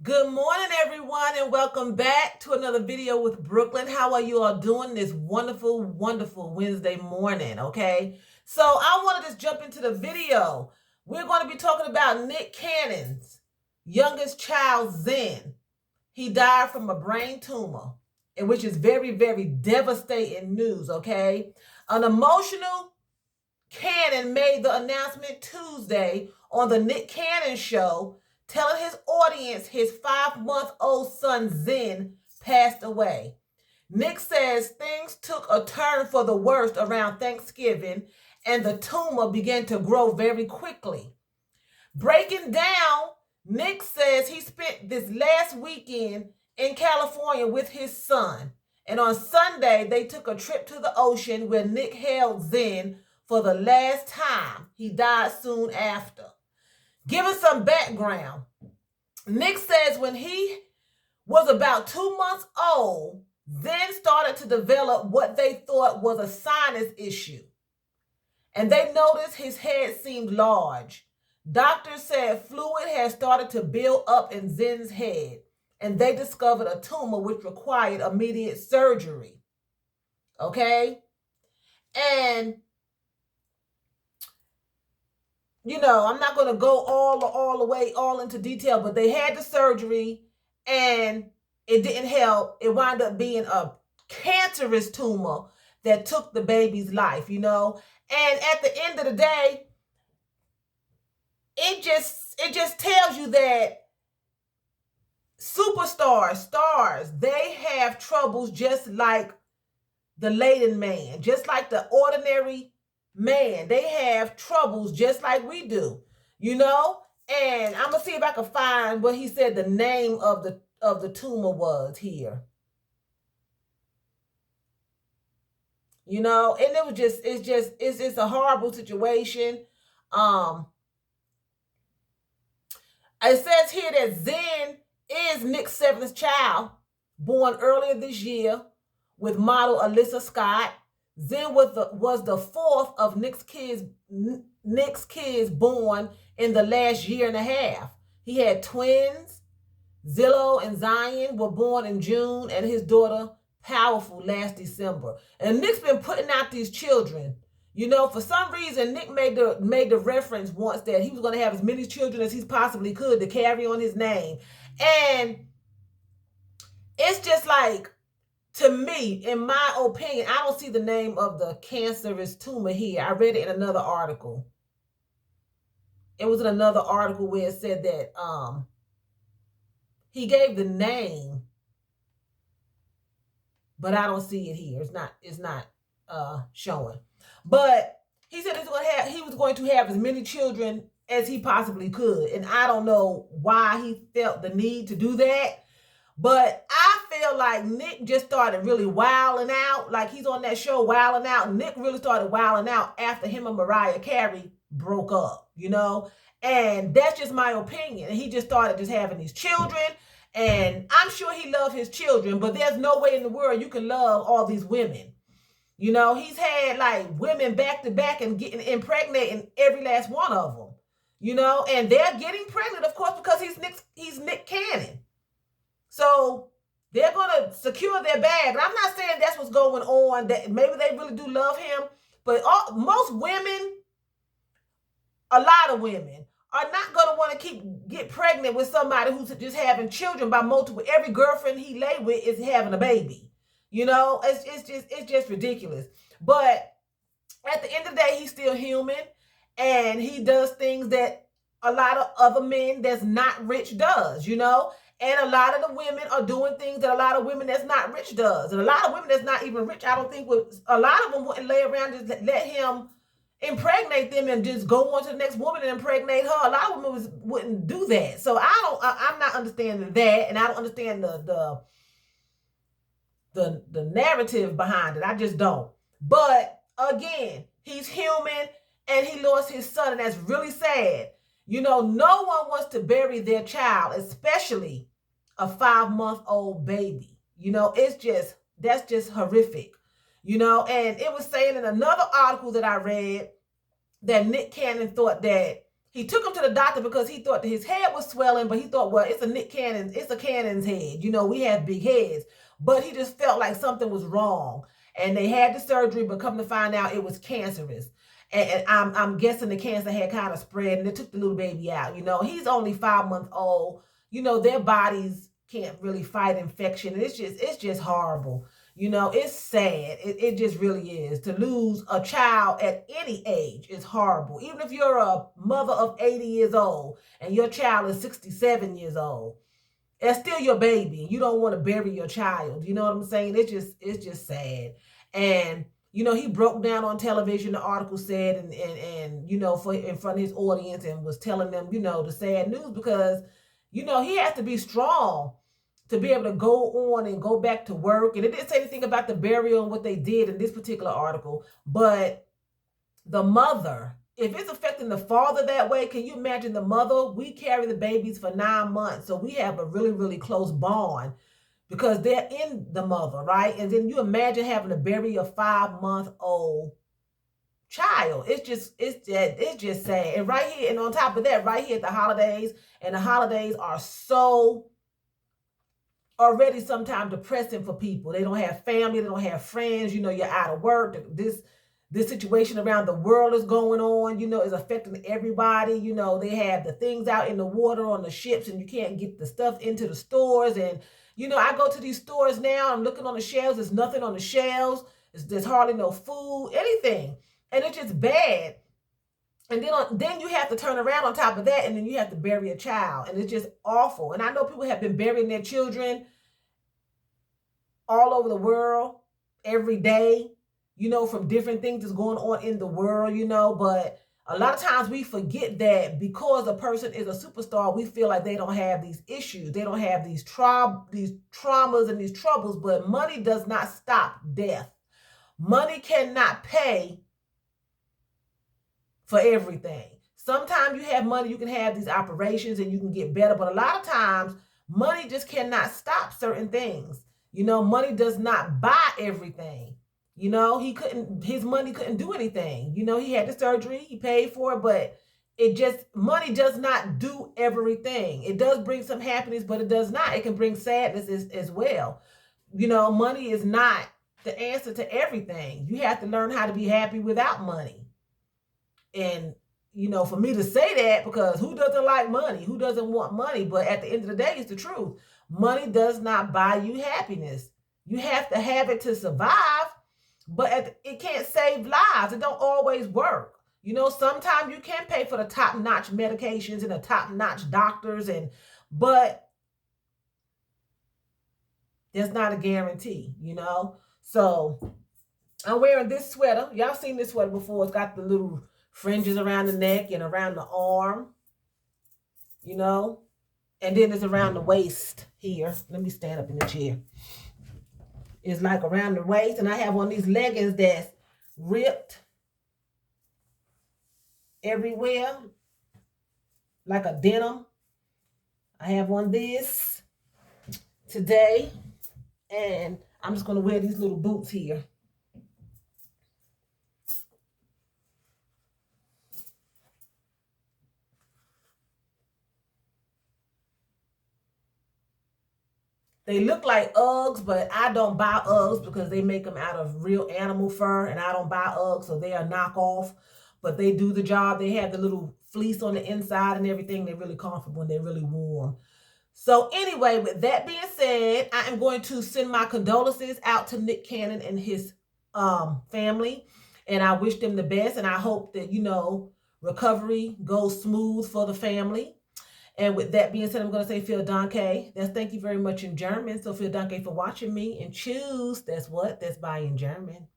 Good morning, everyone, and welcome back to another video with Brooklyn. How are you all doing this wonderful, wonderful Wednesday morning, okay? So I want to just jump into the video. We're going to be talking about Nick Cannon's youngest child, Zen. He died from a brain tumor, and which is very, very devastating news, okay? An emotional Cannon made the announcement Tuesday on the Nick Cannon Show, telling his audience his 5-month-old son Zen passed away. Nick says things took a turn for the worst around Thanksgiving and the tumor began to grow very quickly. Breaking down, Nick says he spent this last weekend in California with his son. And on Sunday, they took a trip to the ocean where Nick held Zen for the last time. He died soon after. Giving some background, Nick says when he was about 2 months old, Zen started to develop what they thought was a sinus issue. And they noticed his head seemed large. Doctors said fluid had started to build up in Zen's head, and they discovered a tumor which required immediate surgery. Okay? And I'm not going to go all the way into detail, but they had the surgery and it didn't help. It wound up being a cancerous tumor that took the baby's life, And at the end of the day, it just tells you that superstars, stars, they have troubles just like the Laden man, just like the ordinary man. They have troubles just like we do, And I'm gonna see if I can find what he said the name of the tumor was here. And it was it's a horrible situation. It says here that Zen is Nick's 7th child, born earlier this year with model Alyssa Scott. Zen was the 4th of Nick's kids born in the last year and a half. He had twins. Zillow and Zion were born in June, and his daughter Powerful last December. And Nick's been putting out these children. For some reason, Nick made the reference once that he was going to have as many children as he possibly could to carry on his name. And it's just like, to me, in my opinion, I don't see the name of the cancerous tumor here. I read it in another article. It was in another article where it said that he gave the name, but I don't see it here. It's not showing. But he said he was going to have as many children as he possibly could. And I don't know why he felt the need to do that. But I feel like Nick just started really wilding out. Like he's on that show Wilding Out. Nick really started wilding out after him and Mariah Carey broke up, And that's just my opinion. And he just started just having these children. And I'm sure he loved his children, but there's no way in the world you can love all these women. He's had like women back to back and impregnating every last one of them. And they're getting pregnant, of course, because he's Nick Cannon. So they're going to secure their bag. And I'm not saying that's what's going on, that maybe they really do love him. But most women, a lot of women, are not going to want to get pregnant with somebody who's just having children by multiple. Every girlfriend he lay with is having a baby. It's just ridiculous. But at the end of the day, he's still human. And he does things that a lot of other men that's not rich does, And a lot of the women are doing things that a lot of women that's not rich does. And a lot of women that's not even rich, I don't think a lot of them wouldn't lay around and just let him impregnate them and just go on to the next woman and impregnate her. A lot of women wouldn't do that. So I'm not understanding that, and I don't understand the narrative behind it. I just don't. But again, he's human and he lost his son, and that's really sad. No one wants to bury their child, especially a 5-month-old baby. That's just horrific. And it was saying in another article that I read that Nick Cannon thought that He took him to the doctor because he thought that his head was swelling, but he thought, well, it's a Cannon's head. You know, we have big heads. But he just felt like something was wrong. And they had the surgery, but come to find out it was cancerous. And I'm guessing the cancer had kind of spread and it took the little baby out. You know, he's only 5 months old. You know, their bodies can't really fight infection. It's just horrible. You know, it's sad. It just really is. To lose a child at any age is horrible. Even if you're a mother of 80 years old and your child is 67 years old, it's still your baby. You don't want to bury your child. You know what I'm saying? It's just sad. And you know, he broke down on television, the article said, and you know, for in front of his audience, and was telling them, you know, the sad news, because you know, he has to be strong to be able to go on and go back to work. And it didn't say anything about the burial and what they did in this particular article, but the mother, if it's affecting the father that way, can you imagine the mother? We carry the babies for 9 months, so we have a really, really close bond because they're in the mother, right? And then you imagine having to bury a 5-month-old child. It's just sad. And right here, and on top of that, right here at the holidays, and the holidays are so already sometimes depressing for people. They don't have family, they don't have friends, you know, you're out of work. This situation around the world is going on, you know, is affecting everybody. You know, they have the things out in the water on the ships and you can't get the stuff into the stores. And, you know, I go to these stores now, I'm looking on the shelves, there's nothing on the shelves. There's hardly no food, anything. And it's just bad. And then you have to turn around on top of that, and then you have to bury a child. And it's just awful. And I know people have been burying their children all over the world every day, you know, from different things that's going on in the world, you know. But a lot of times we forget that because a person is a superstar, we feel like they don't have these issues. They don't have these traumas and these troubles. But money does not stop death. Money cannot pay for everything. Sometimes you have money, you can have these operations and you can get better, but a lot of times money just cannot stop certain things. You know, money does not buy everything. You know, his money couldn't do anything. You know, he had the surgery, he paid for it, but money does not do everything. It does bring some happiness, but it does not. It can bring sadness as well. You know, money is not the answer to everything. You have to learn how to be happy without money. And, you know, for me to say that, because who doesn't like money? Who doesn't want money? But at the end of the day, it's the truth. Money does not buy you happiness. You have to have it to survive, but it can't save lives. It don't always work. You know, sometimes you can pay for the top-notch medications and the top-notch doctors, but there's not a guarantee, you know? So I'm wearing this sweater. Y'all seen this sweater before. It's got the little fringes around the neck and around the arm, you know, and then it's around the waist here. Let me stand up in the chair. It's like around the waist, and I have on these leggings that's ripped everywhere, like a denim. I have on this today, and I'm just going to wear these little boots here. They look like Uggs, but I don't buy Uggs because they make them out of real animal fur, and I don't buy Uggs, so they are knockoff. But they do the job. They have the little fleece on the inside and everything. They're really comfortable and they're really warm. So anyway, with that being said, I am going to send my condolences out to Nick Cannon and his family, and I wish them the best. And I hope that, you know, recovery goes smooth for the family. And with that being said, I'm going to say vielen Dank. That's thank you very much in German. So vielen Dank for watching me. And choose, that's what? That's bye in German.